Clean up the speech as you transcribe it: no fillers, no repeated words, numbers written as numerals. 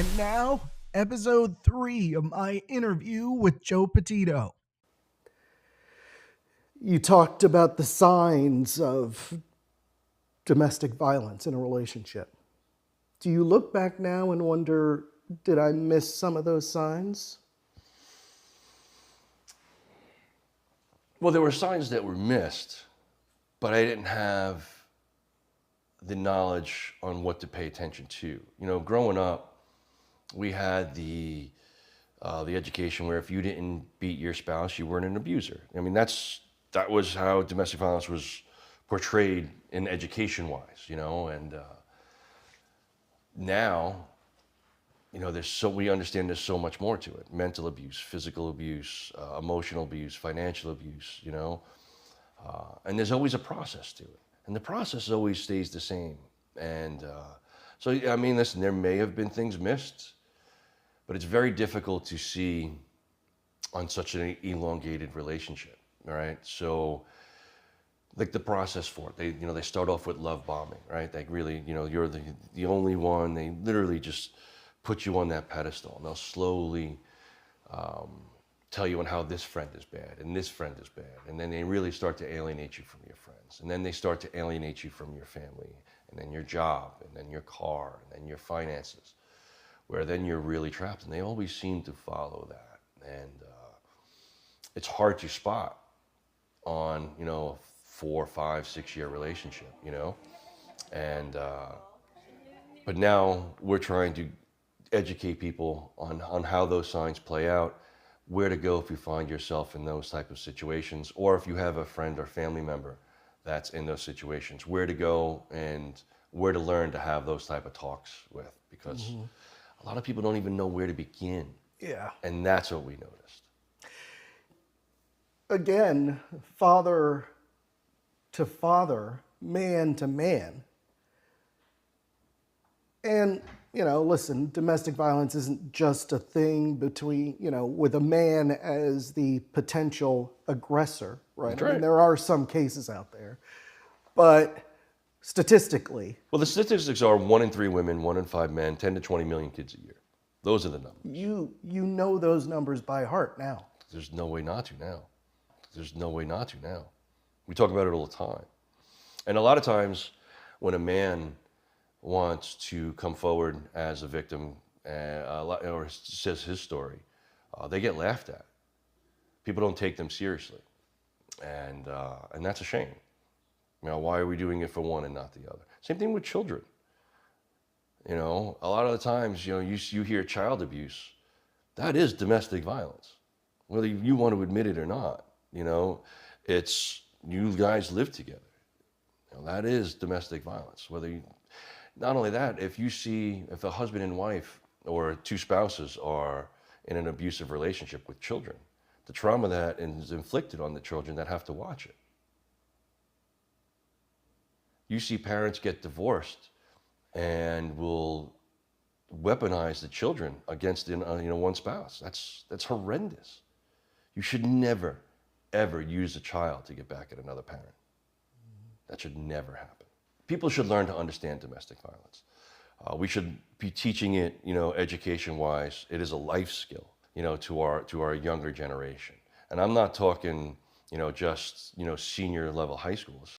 And now, episode 3 of my interview with Joe Petito. You talked about the signs of domestic violence in a relationship. Do you look back now and wonder, did I miss some of those signs? Well, there were signs that were missed, but I didn't have the knowledge on what to pay attention to. You know, growing up, we had the education where if you didn't beat your spouse, you weren't an abuser. I mean, that was how domestic violence was portrayed in education-wise, you know. And now, you know, we understand there's so much more to it: mental abuse, physical abuse, emotional abuse, financial abuse, you know. And there's always a process to it, and the process always stays the same. And so, I mean, listen, there may have been things missed, but it's very difficult to see on such an elongated relationship. All right, so like the process for it, they start off with love bombing, right? They really, you're the only one. They literally just put you on that pedestal, and they'll slowly tell you on how this friend is bad and this friend is bad, and then they really start to alienate you from your friends, and then they start to alienate you from your family, and then your job, and then your car, and then your finances, where then you're really trapped. And they always seem to follow that, and it's hard to spot on, a 4, 5, 6 year relationship, and but now we're trying to educate people on how those signs play out, where to go if you find yourself in those type of situations, or if you have a friend or family member that's in those situations, where to go and where to learn to have those type of talks with, because a lot of people don't even know where to begin. Yeah. And that's what we noticed. Again, father to father, man to man. And, listen, domestic violence isn't just a thing between, with a man as the potential aggressor, right? That's I mean, right. there are some cases out there, but statistically. Well, the statistics are 1 in 3 women, 1 in 5 men, 10 to 20 million kids a year. Those are the numbers. You know those numbers by heart now. There's no way not to now. There's no way not to now. We talk about it all the time. And a lot of times when a man wants to come forward as a victim or says his story, they get laughed at. People don't take them seriously. And that's a shame. Why are we doing it for one and not the other? Same thing with children. A lot of the times, you hear child abuse. That is domestic violence, whether you want to admit it or not. It's you guys live together. That is domestic violence. Not only that, if a husband and wife or 2 spouses are in an abusive relationship with children, the trauma that is inflicted on the children that have to watch it. You see parents get divorced and will weaponize the children against one spouse. That's horrendous. You should never, ever use a child to get back at another parent. That should never happen. People should learn to understand domestic violence. We should be teaching it, education-wise. It is a life skill, to our younger generation. And I'm not talking, just, senior level high schools.